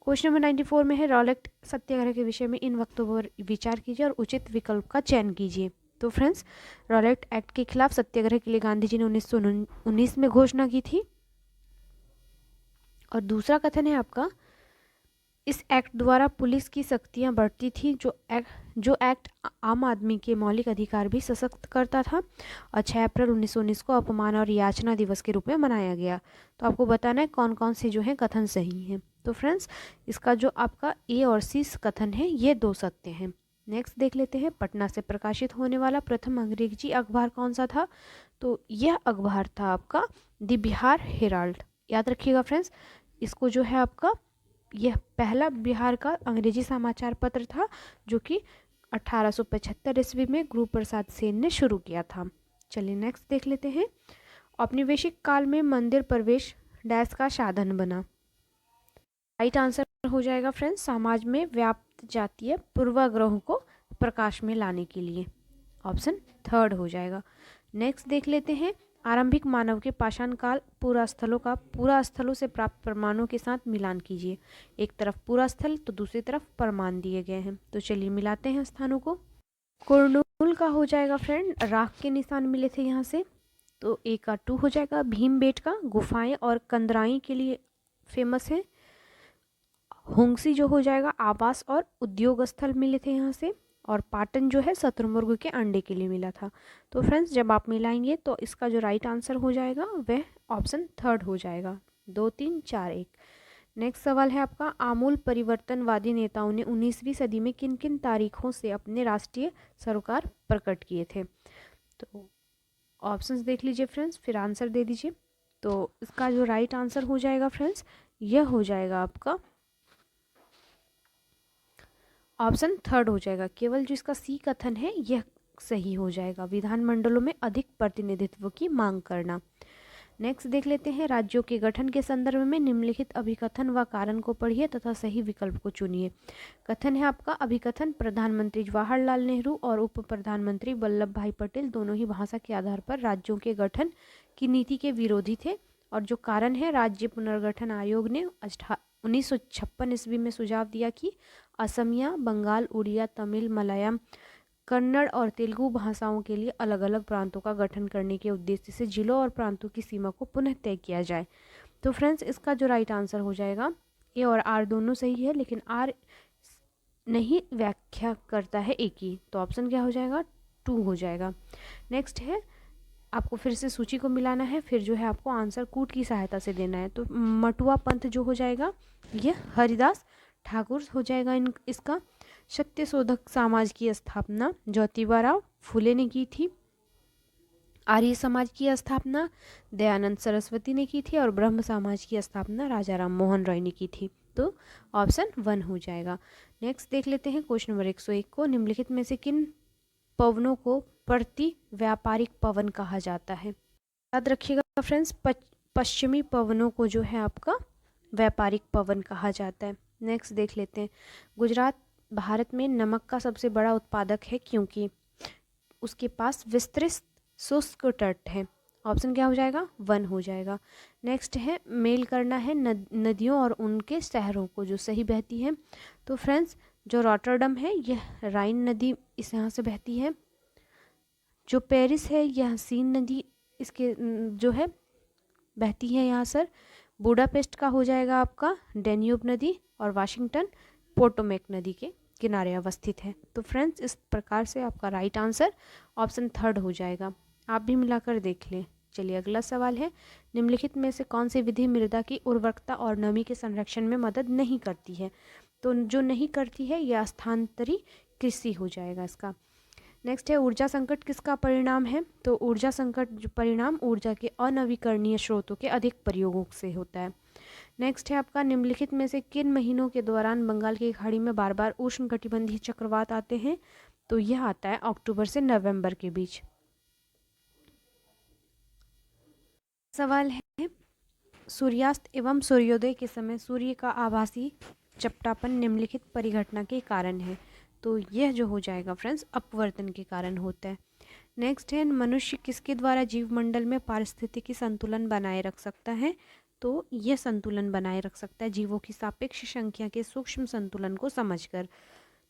क्वेश्चन नंबर 94 में है, रॉलेट सत्याग्रह के विषय में इन वक्तव्यों पर विचार कीजिए और उचित विकल्प का चयन कीजिए। तो फ्रेंड्स, रॉलेट एक्ट के खिलाफ सत्याग्रह के लिए गांधी जी ने 1919 में घोषणा की थी। और दूसरा कथन है आपका, इस एक्ट द्वारा पुलिस की शक्तियां बढ़ती थी जो एक्ट आम आदमी के मौलिक अधिकार भी सशक्त करता था। और 6 अप्रैल 1919 को अपमान और याचना दिवस के रूप में मनाया गया। तो आपको बताना है कौन कौन से जो है कथन सही हैं। तो फ्रेंड्स, इसका जो आपका ए और सी कथन है ये 2 सत्य हैं। नेक्स्ट देख लेते हैं, पटना से प्रकाशित होने वाला प्रथम अंग्रेजी अखबार कौन सा था? तो यह अखबार था आपका द बिहार हेराल्ड। याद रखिएगा फ्रेंड्स, इसको जो है आपका यह पहला बिहार का अंग्रेजी समाचार पत्र था जो कि 1875 ईस्वी में गुरु प्रसाद सेन ने शुरू किया था। चलिए नेक्स्ट देख लेते हैं, औपनिवेशिक काल में मंदिर प्रवेश डैश का साधन बना। राइट आंसर हो जाएगा फ्रेंड्स, समाज में व्याप्त जातीय पूर्वाग्रहों को प्रकाश में लाने के लिए। ऑप्शन थर्ड हो जाएगा। नेक्स्ट देख लेते हैं, आरंभिक मानव के पाषाण काल पूरा स्थलों से प्राप्त प्रमाणों के साथ मिलान कीजिए। एक तरफ पूरा स्थल तो दूसरी तरफ प्रमाण दिए गए हैं। तो चलिए मिलाते हैं स्थानों को। कुरनूल का हो जाएगा फ्रेंड, राख के निशान मिले थे यहाँ से। तो ए का 2 हो जाएगा। भीमबेटका गुफाएं और कंदराई के लिए फेमस है। हुंगसी जो हो जाएगा आवास और उद्योग स्थल मिले थे यहाँ से। और पाटन जो है शतुरमुर्ग के अंडे के लिए मिला था। तो फ्रेंड्स, जब आप मिलाएंगे तो इसका जो राइट आंसर हो जाएगा वह ऑप्शन थर्ड हो जाएगा। 2 3 4 1। नेक्स्ट सवाल है आपका, आमूल परिवर्तनवादी नेताओं ने 19वीं सदी में किन किन तारीखों से अपने राष्ट्रीय सरोकार प्रकट किए थे? तो ऑप्शंस देख लीजिए फ्रेंड्स, फिर आंसर दे दीजिए। तो इसका जो राइट आंसर हो जाएगा फ्रेंड्स, यह हो जाएगा आपका ऑप्शन थर्ड हो जाएगा। केवल जो इसका सी कथन है यह सही हो जाएगा, विधानमंडलों में अधिक प्रतिनिधित्व की मांग करना। नेक्स्ट देख लेते हैं, राज्यों के गठन के संदर्भ में निम्नलिखित अभिकथन व कारण को पढ़िए तथा सही विकल्प को चुनिए। कथन है आपका, अभिकथन प्रधानमंत्री जवाहरलाल नेहरू और उप प्रधानमंत्री वल्लभ भाई पटेल दोनों ही भाषा के आधार पर राज्यों के गठन की नीति के विरोधी थे। और जो कारण है, राज्य पुनर्गठन आयोग ने 1956 ईस्वी में सुझाव दिया कि असमिया, बंगाल, उड़िया, तमिल, मलयालम कन्नड़ और तेलुगु भाषाओं के लिए अलग अलग प्रांतों का गठन करने के उद्देश्य से जिलों और प्रांतों की सीमा को पुनः तय किया जाए। तो फ्रेंड्स इसका जो राइट आंसर हो जाएगा, ए और आर दोनों सही है, लेकिन आर नहीं व्याख्या करता है एक ही, तो ऑप्शन क्या हो जाएगा, 2 हो जाएगा। नेक्स्ट है, आपको फिर से सूची को मिलाना है, फिर जो है आपको आंसर कूट की सहायता से देना है। तो मटुआ पंथ जो हो जाएगा ये हरिदास ठाकुर हो जाएगा इसका। सत्यशोधक समाज की स्थापना ज्योतिबा फुले ने की थी। आर्य समाज की स्थापना दयानंद सरस्वती ने की थी और ब्रह्म समाज की स्थापना राजा राम मोहन रॉय ने की थी। तो ऑप्शन 1 हो जाएगा। नेक्स्ट देख लेते हैं क्वेश्चन नंबर 101 को, निम्नलिखित में से किन पवनों को प्रति व्यापारिक पवन कहा जाता है। याद रखिएगा फ्रेंड्स, पश्चिमी पवनों को जो है आपका व्यापारिक पवन कहा जाता है। नेक्स्ट देख लेते हैं, गुजरात भारत में नमक का सबसे बड़ा उत्पादक है क्योंकि उसके पास विस्तृत शुष्क तट है। ऑप्शन क्या हो जाएगा, 1 हो जाएगा। नेक्स्ट है, मेल करना है नदियों और उनके शहरों को जो सही बहती है। तो फ्रेंड्स जो रॉटरडम है यह राइन नदी इस यहाँ से बहती है। जो पेरिस है यह सीन नदी इसके जो है बहती है यहाँ सर। बुडापेस्ट का हो जाएगा आपका डेन्यूब नदी, और वाशिंगटन पोटोमेक नदी के किनारे अवस्थित है। तो फ्रेंड्स इस प्रकार से आपका राइट आंसर ऑप्शन 3 हो जाएगा। आप भी मिलाकर देख लें। चलिए अगला सवाल है, निम्नलिखित में से कौन सी विधि मृदा की उर्वरकता और नमी के संरक्षण में मदद नहीं करती है। तो जो नहीं करती है यह स्थानांतरी कृषि हो जाएगा इसका। नेक्स्ट है, ऊर्जा संकट किसका परिणाम है। तो ऊर्जा संकट जो परिणाम ऊर्जा के अनवीकरणीय स्रोतों के अधिक प्रयोगों से होता है। नेक्स्ट है आपका, निम्नलिखित में से किन महीनों के दौरान बंगाल की खाड़ी में बार बार उष्णकटिबंधीय चक्रवात आते हैं। तो यह आता है अक्टूबर से नवंबर के बीच। सवाल है, सूर्यास्त एवं सूर्योदय के समय सूर्य का आभासी चपटापन निम्नलिखित परिघटना के कारण है। तो यह जो हो जाएगा फ्रेंड्स अपवर्तन के कारण होता है। नेक्स्ट है, मनुष्य किसके द्वारा जीवमंडल में पारिस्थितिकी संतुलन बनाए रख सकता है। तो यह संतुलन बनाए रख सकता है जीवों की सापेक्ष संख्या के सूक्ष्म संतुलन को समझकर।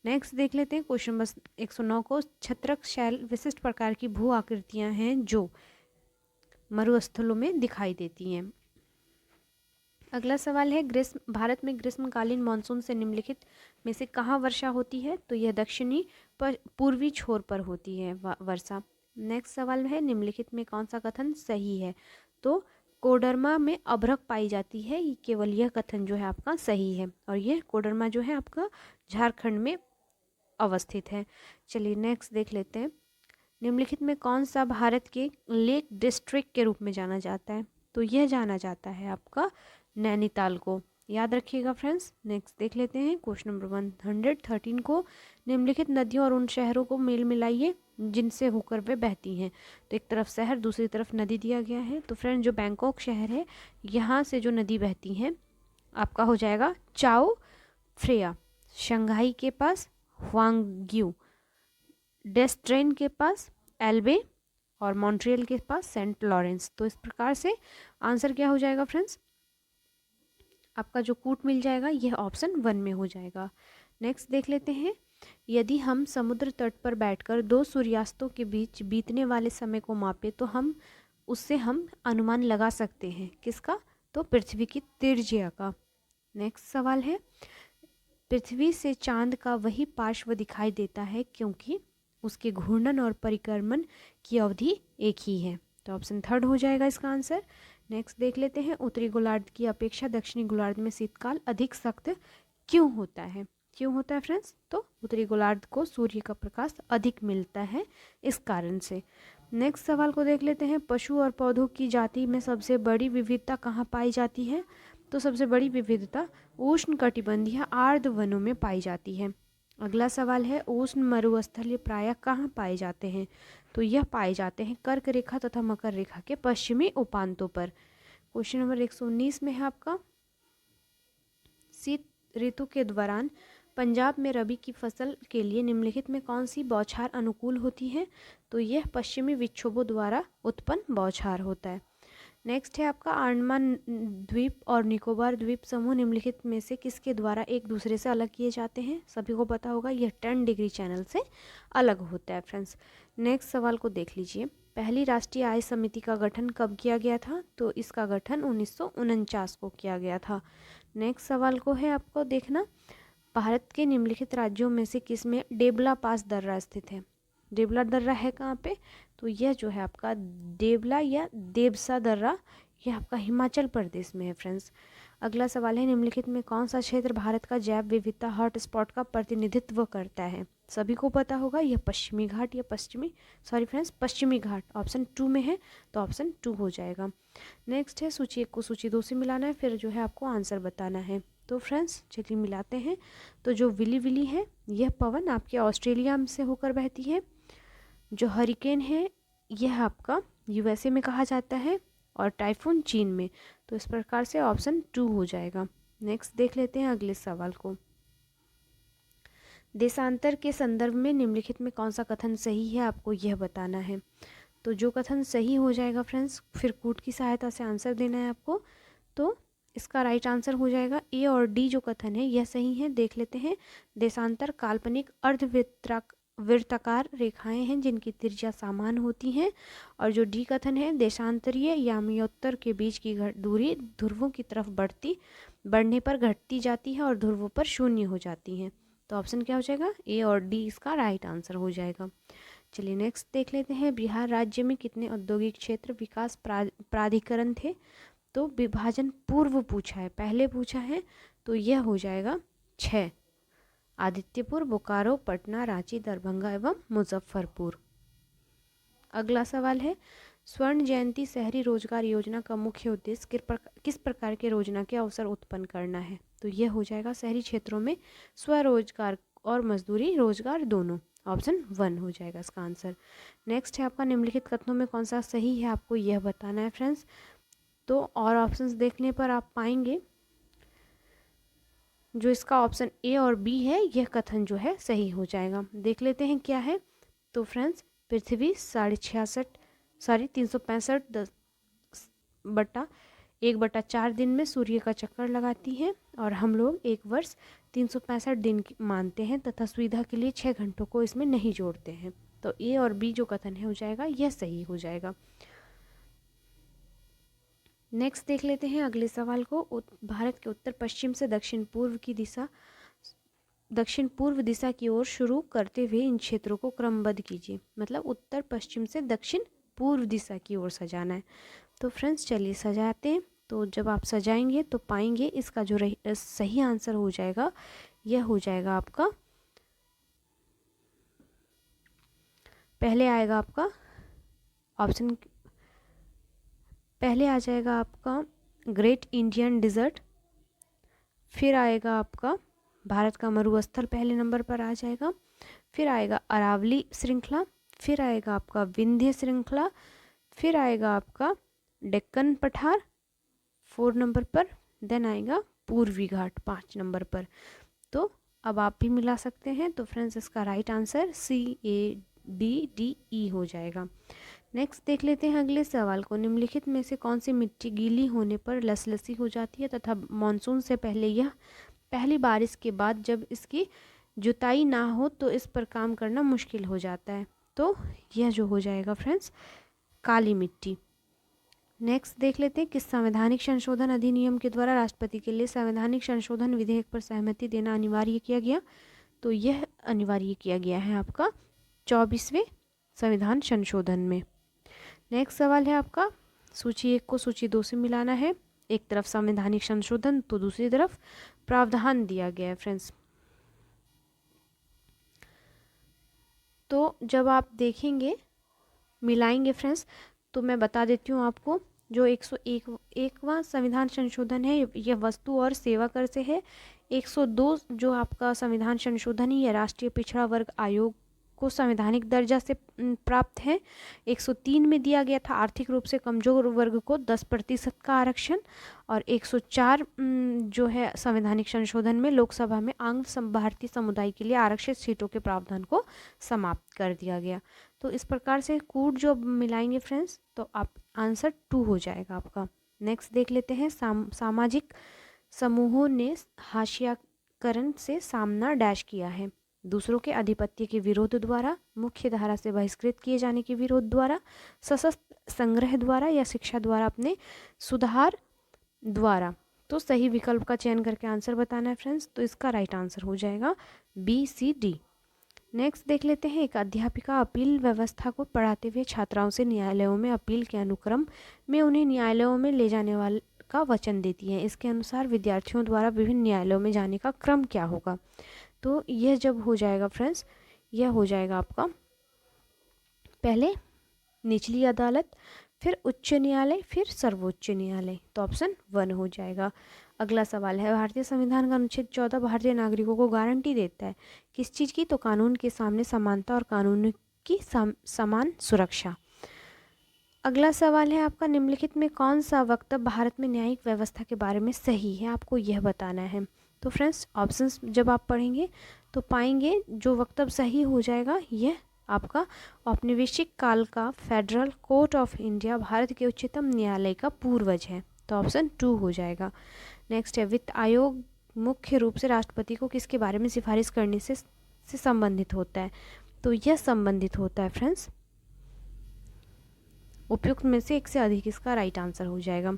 नेक्स्ट देख लेते हैं क्वेश्चन नंबर 109 को, छत्रक शैल विशिष्ट प्रकार की भू आकृतियां हैं जो मरुस्थलों में दिखाई देती हैं। अगला सवाल है, भारत में ग्रीष्मकालीन मानसून से निम्नलिखित में से कहाँ वर्षा होती है। तो यह दक्षिणी पूर्वी छोर पर होती है वर्षा। नेक्स्ट सवाल है, निम्नलिखित में कौन सा कथन सही है। तो कोडरमा में अभ्रक पाई जाती है, केवल यह कथन जो है आपका सही है, और यह कोडरमा जो है आपका झारखंड में अवस्थित है। चलिए नेक्स्ट देख लेते हैं, निम्नलिखित में कौन सा भारत के लेक डिस्ट्रिक्ट के रूप में जाना जाता है। तो यह जाना जाता है आपका नैनीताल को। याद रखिएगा फ्रेंड्स। नेक्स्ट देख लेते हैं क्वेश्चन नंबर 113 को, निम्नलिखित नदियों और उन शहरों को मेल मिलाइए जिनसे होकर वे बहती हैं। तो एक तरफ शहर दूसरी तरफ नदी दिया गया है। तो फ्रेंड जो बैंकॉक शहर है यहाँ से जो नदी बहती है आपका हो जाएगा चाओ फ्रेया, शंघाई के पास हुआंग्यू, डेस्ट्रेन के पास एल्बे, और मॉन्ट्रियल के पास सेंट लॉरेंस। तो इस प्रकार से आंसर क्या हो जाएगा फ्रेंड्स, आपका जो कूट मिल जाएगा यह ऑप्शन 1 में हो जाएगा। नेक्स्ट देख लेते हैं, यदि हम समुद्र तट पर बैठकर 2 सूर्यास्तों के बीच बीतने वाले समय को मापें तो उससे हम अनुमान लगा सकते हैं किसका। तो पृथ्वी की त्रिज्या का। नेक्स्ट सवाल है, पृथ्वी से चांद का वही पार्श्व दिखाई देता है क्योंकि उसके घूर्णन और परिक्रमण की अवधि एक ही है। तो ऑप्शन 3 हो जाएगा इसका आंसर। नेक्स्ट देख लेते हैं, उत्तरी गोलार्ध की अपेक्षा दक्षिणी गोलार्ध में शीतकाल अधिक सख्त क्यों होता है। क्यों होता है फ्रेंड्स, तो उत्तरी गोलार्ध को सूर्य का प्रकाश अधिक मिलता है इस कारण से। नेक्स्ट सवाल को देख लेते हैं, पशु और पौधों की जाति में सबसे बड़ी विविधता कहाँ पाई जाती है। तो सबसे बड़ी विविधता उष्णकटिबंधीय आर्द्र वनों में पाई जाती है। अगला सवाल है, उष्ण मरुस्थलीय प्रायः कहाँ पाए जाते हैं। तो यह पाए जाते हैं कर्क रेखा तथा मकर रेखा के पश्चिमी उपांतों पर। क्वेश्चन नंबर 119 में है आपका, शीत ऋतु के दौरान पंजाब में रबी की फसल के लिए निम्नलिखित में कौन सी बौछार अनुकूल होती है। तो यह पश्चिमी विक्षोभों द्वारा उत्पन्न बौछार होता है। नेक्स्ट है आपका अंडमान द्वीप और निकोबार द्वीप समूह निम्नलिखित में से किसके द्वारा एक दूसरे से अलग किए जाते हैं? सभी को पता होगा यह 10 डिग्री चैनल से अलग होता है फ्रेंड्स। नेक्स्ट सवाल को देख लीजिए, पहली राष्ट्रीय आय समिति का गठन कब किया गया था? तो इसका गठन 1949 को किया गया था। नेक्स्ट सवाल को है आपको देखना, भारत के निम्नलिखित राज्यों में से किसमें डेबला पास दर्रा स्थित है? डेबला दर्रा है कहाँ पे? तो यह जो है आपका डेबला या देबसा दर्रा, यह आपका हिमाचल प्रदेश में है फ्रेंड्स। अगला सवाल है, निम्नलिखित में कौन सा क्षेत्र भारत का जैव विविधता हॉटस्पॉट का प्रतिनिधित्व करता है? सभी को पता होगा यह पश्चिमी घाट या पश्चिमी घाट ऑप्शन 2 में है, तो ऑप्शन 2 हो जाएगा। नेक्स्ट है सूची 1 को सूची 2 से मिलाना है, फिर जो है आपको आंसर बताना है। तो फ्रेंड्स चलिए मिलाते हैं। तो जो विली विली है यह पवन आपके ऑस्ट्रेलिया से होकर बहती है। जो हरिकेन है यह आपका यूएसए में कहा जाता है और टाइफून चीन में। तो इस प्रकार से ऑप्शन 2 हो जाएगा। नेक्स्ट देख लेते हैं अगले सवाल को, देशांतर के संदर्भ में निम्नलिखित में कौन सा कथन सही है, आपको यह बताना है। तो जो कथन सही हो जाएगा फ्रेंड्स, फिर कूट की सहायता से आंसर देना है आपको। तो इसका राइट आंसर हो जाएगा ए और डी जो कथन है यह सही है। देख लेते हैं, देशांतर काल्पनिक अर्धवृत्ताकार रेखाएं हैं जिनकी त्रिज्या समान होती हैं। और जो डी कथन है, देशांतरीय यामियोत्तर के बीच की दूरी ध्रुवों की तरफ बढ़ने पर घटती जाती है और ध्रुवों पर शून्य हो जाती है। तो ऑप्शन क्या हो जाएगा, ए और डी इसका राइट आंसर हो जाएगा। चलिए नेक्स्ट देख लेते हैं, बिहार राज्य में कितने औद्योगिक क्षेत्र विकास प्राधिकरण थे? तो विभाजन पूर्व पूछा है, पहले पूछा है, तो यह हो जाएगा 6, आदित्यपुर, बोकारो, पटना, रांची, दरभंगा एवं मुजफ्फरपुर। अगला सवाल है, स्वर्ण जयंती शहरी रोजगार योजना का मुख्य उद्देश्य किस प्रकार के रोजगार के अवसर उत्पन्न करना है? तो यह हो जाएगा शहरी क्षेत्रों में स्वरोजगार और मजदूरी रोजगार दोनों। ऑप्शन 1 हो जाएगा इसका आंसर। नेक्स्ट है आपका, निम्नलिखित कथनों में कौन सा सही है, आपको यह बताना है फ्रेंड्स। तो और ऑप्शंस देखने पर आप पाएंगे जो इसका ऑप्शन ए और बी है यह कथन जो है सही हो जाएगा। देख लेते हैं क्या है। तो फ्रेंड्स, पृथ्वी 365 बटा 1/4 दिन में सूर्य का चक्कर लगाती है और हम लोग एक वर्ष 365 दिन मानते हैं तथा सुविधा के लिए 6 घंटों को इसमें नहीं जोड़ते हैं। तो ए और बी जो कथन है हो जाएगा यह सही हो जाएगा। नेक्स्ट देख लेते हैं अगले सवाल को, भारत के उत्तर पश्चिम से दक्षिण पूर्व दिशा की ओर शुरू करते हुए इन क्षेत्रों को क्रमबद्ध कीजिए। मतलब उत्तर पश्चिम से दक्षिण पूर्व दिशा की ओर सजाना है। तो फ्रेंड्स चलिए सजाते हैं। तो जब आप सजाएंगे तो पाएंगे इसका जो सही आंसर हो जाएगा यह हो जाएगा आपका, पहले आएगा आपका ऑप्शन, पहले आ जाएगा आपका ग्रेट इंडियन डिज़र्ट, फिर आएगा आपका भारत का मरुस्थल पहले नंबर पर आ जाएगा, फिर आएगा अरावली श्रृंखला, फिर आएगा आपका विंध्य श्रृंखला, फिर आएगा आपका डेक्कन पठार 4 नंबर पर, देन आएगा पूर्वी घाट 5 नंबर पर। तो अब आप भी मिला सकते हैं। तो फ्रेंड्स इसका राइट आंसर CADDE हो जाएगा। नेक्स्ट देख लेते हैं अगले सवाल को, निम्नलिखित में से कौन सी मिट्टी गीली होने पर लसलसी हो जाती है तथा मानसून से पहले यह पहली बारिश के बाद जब इसकी जुताई ना हो तो इस पर काम करना मुश्किल हो जाता है? तो यह जो हो जाएगा फ्रेंड्स काली मिट्टी। नेक्स्ट देख लेते हैं, किस संवैधानिक संशोधन अधिनियम के द्वारा राष्ट्रपति के लिए संवैधानिक संशोधन विधेयक पर सहमति देना अनिवार्य किया गया? तो यह अनिवार्य किया गया है आपका 24वें संविधान संशोधन में। नेक्स्ट सवाल है आपका, सूची 1 को सूची 2 से मिलाना है। एक तरफ संवैधानिक संशोधन तो दूसरी तरफ प्रावधान दिया गया है फ्रेंड्स। तो जब आप देखेंगे मिलाएंगे फ्रेंड्स, तो मैं बता देती हूँ आपको, जो 101वां संविधान संशोधन है यह वस्तु और सेवा कर से है। 102 जो आपका संविधान संशोधन है यह राष्ट्रीय पिछड़ा वर्ग आयोग को संवैधानिक दर्जा से प्राप्त है। 103 में दिया गया था आर्थिक रूप से कमजोर वर्ग को 10% का आरक्षण, और 104 जो है संवैधानिक संशोधन में लोकसभा में आंग्ल भारतीय समुदाय के लिए आरक्षित सीटों के प्रावधान को समाप्त कर दिया गया। तो इस प्रकार से कूट जो मिलाएंगे फ्रेंड्स, तो आप आंसर 2 हो जाएगा आपका। नेक्स्ट देख लेते हैं, सामाजिक समूहों ने हाशियाकरण से सामना डैश किया है। दूसरों के आधिपत्य के विरोध द्वारा, मुख्य धारा से बहिष्कृत किए जाने के विरोध द्वारा, सशस्त्र संग्रह द्वारा, या शिक्षा द्वारा अपने सुधार द्वारा। तो सही विकल्प का चयन करके आंसर बताना है फ्रेंड्स। तो इसका राइट आंसर हो जाएगा बी सी डी। नेक्स्ट देख लेते हैं, एक अध्यापिका अपील व्यवस्था को पढ़ाते हुए छात्राओं से न्यायालयों में अपील के अनुक्रम में उन्हें न्यायालयों में ले जाने वाले का वचन देती है। इसके अनुसार विद्यार्थियों द्वारा विभिन्न न्यायालयों में जाने का क्रम क्या होगा? तो यह जब हो जाएगा फ्रेंड्स, यह हो जाएगा आपका पहले निचली अदालत, फिर उच्च न्यायालय, फिर सर्वोच्च न्यायालय। तो ऑप्शन 1 हो जाएगा। अगला सवाल है, भारतीय संविधान का अनुच्छेद 14 भारतीय नागरिकों को गारंटी देता है किस चीज़ की? तो कानून के सामने समानता और कानून की समान सुरक्षा। अगला सवाल है आपका, निम्नलिखित में कौन सा वक्तव्य भारत में न्यायिक व्यवस्था के बारे में सही है? आपको यह बताना है। तो फ्रेंड्स ऑप्शंस जब आप पढ़ेंगे तो पाएंगे जो वक्तव्य सही हो जाएगा यह आपका औपनिवेशिक काल का federal court of India Bharat के उच्चतम न्यायालय का पूर्वज है। तो ऑप्शन 2 हो जाएगा। नेक्स्ट है, वित्त आयोग मुख्य रूप से राष्ट्रपति को किसके बारे में सिफारिश करने से संबंधित होता है? तो यह संबंधित होता है फ्रेंड्स उपयुक्त में से एक से अधिक, इसका राइट आंसर हो जाएगा।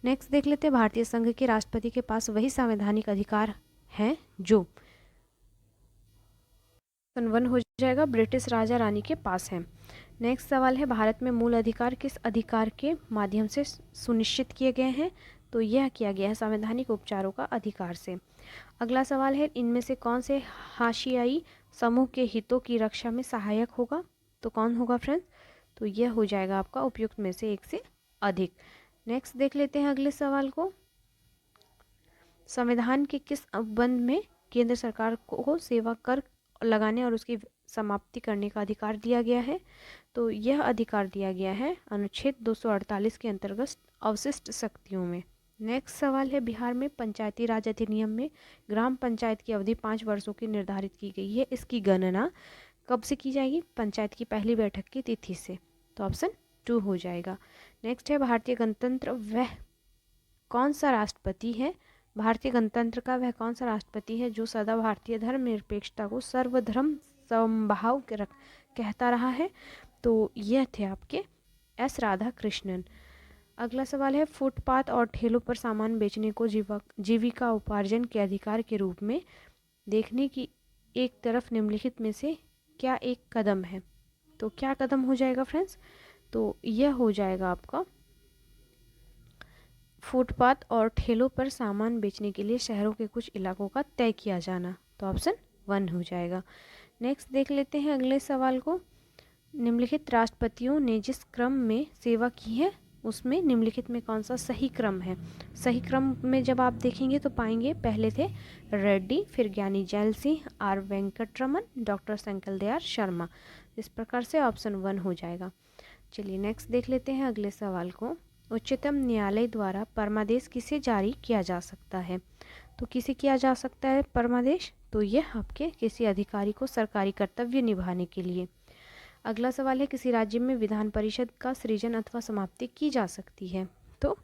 नेक्स्ट देख लेते हैं, भारतीय संघ के राष्ट्रपति के पास वही संवैधानिक अधिकार हैं जो 1 हो जाएगा ब्रिटिश राजा रानी के पास है। नेक्स्ट सवाल है, भारत में मूल अधिकार किस अधिकार के माध्यम से सुनिश्चित किए गए हैं? तो यह किया गया है संवैधानिक उपचारों का अधिकार से। अगला सवाल है, इनमें से कौन से हाशियाई समूह के हितों की रक्षा में सहायक होगा? तो कौन होगा फ्रेंड्स? तो यह हो जाएगा आपका उपयुक्त में से एक से अधिक। नेक्स्ट देख लेते हैं अगले सवाल को, संविधान के किस अनुबंध में केंद्र सरकार को सेवा कर लगाने और उसकी समाप्ति करने का अधिकार दिया गया है? तो यह अधिकार दिया गया है अनुच्छेद 248 के अंतर्गत अवशिष्ट शक्तियों में। नेक्स्ट सवाल है, बिहार में पंचायती राज अधिनियम में ग्राम पंचायत की अवधि 5 वर्षों की निर्धारित की गई है। इसकी गणना कब से की जाएगी? पंचायत की पहली बैठक की तिथि से। तो ऑप्शन 2 हो जाएगा। नेक्स्ट है, भारतीय गणतंत्र वह कौन सा राष्ट्रपति है? भारतीय गणतंत्र का वह कौन सा राष्ट्रपति है जो सदा भारतीय धर्मनिरपेक्षता को सर्वधर्म समभाव कहता रहा है? तो यह थे आपके एस राधाकृष्णन। अगला सवाल है, फुटपाथ और ठेलों पर सामान बेचने को जीविका उपार्जन के अधिकार के रूप में देखने की एक तरफ निम्नलिखित में से क्या एक कदम है? तो क्या कदम हो जाएगा फ्रेंड्स? तो यह हो जाएगा आपका फुटपाथ और ठेलों पर सामान बेचने के लिए शहरों के कुछ इलाकों का तय किया जाना। तो ऑप्शन 1 हो जाएगा। नेक्स्ट देख लेते हैं अगले सवाल को, निम्नलिखित राष्ट्रपतियों ने जिस क्रम में सेवा की है उसमें निम्नलिखित में कौन सा सही क्रम है? सही क्रम में जब आप देखेंगे तो पाएंगे पहले थे रेड्डी, फिर ज्ञानी जैल सिंह, आर वेंकटरमन, डॉक्टर शंकर दयाल शर्मा। इस प्रकार से ऑप्शन 1 हो जाएगा। चलिए नेक्स्ट देख लेते हैं अगले सवाल को, उच्चतम न्यायालय द्वारा परमादेश किसे जारी किया जा सकता है? तो किसे किया जा सकता है परमादेश? तो यह आपके किसी अधिकारी को सरकारी कर्तव्य निभाने के लिए। अगला सवाल है, किसी राज्य में विधान परिषद का सृजन अथवा समाप्ति की जा सकती है? तो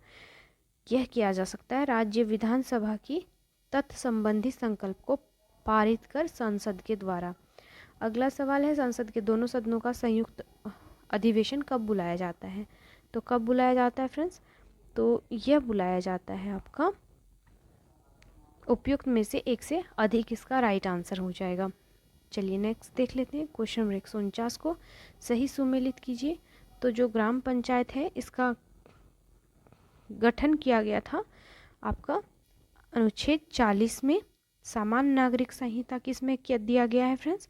यह किया जा सकता है राज्य विधानसभा की तत्व संबंधी संकल्प को पारित कर संसद के द्वारा। अगला सवाल है, संसद के दोनों सदनों का संयुक्त अधिवेशन कब बुलाया जाता है? तो कब बुलाया जाता है फ्रेंड्स? तो यह बुलाया जाता है आपका उपयुक्त में से एक से अधिक, इसका राइट आंसर हो जाएगा। चलिए नेक्स्ट देख लेते हैं, क्वेश्चन नंबर 149 को सही सुमेलित कीजिए। तो जो ग्राम पंचायत है इसका गठन किया गया था आपका अनुच्छेद 40 में। सामान्य नागरिक संहिता किसमें दिया गया है फ्रेंड्स?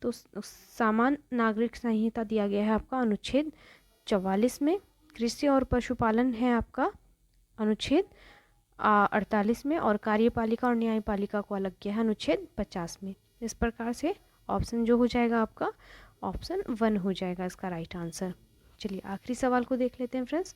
तो सामान्य नागरिक संहिता दिया गया है आपका अनुच्छेद 44 में। कृषि और पशुपालन है आपका अनुच्छेद 48 में, और कार्यपालिका और न्यायपालिका को अलग किया है अनुच्छेद 50 में। इस प्रकार से ऑप्शन जो हो जाएगा आपका ऑप्शन 1 हो जाएगा इसका राइट आंसर। चलिए आखिरी सवाल को देख लेते हैं फ्रेंड्स।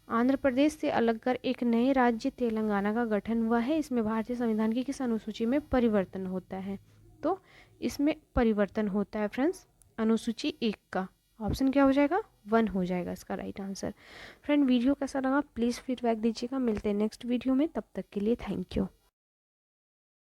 आंध्र प्रदेश से अलग कर एक नए राज्य तेलंगाना का गठन हुआ है, इसमें भारतीय संविधान की किस अनुसूची में परिवर्तन होता है? तो इसमें परिवर्तन होता है फ्रेंड्स अनुसूची 1 का। ऑप्शन क्या हो जाएगा? 1 हो जाएगा इसका राइट आंसर। फ्रेंड वीडियो कैसा लगा प्लीज़ फीडबैक दीजिएगा। मिलते हैं नेक्स्ट वीडियो में, तब तक के लिए थैंक यू।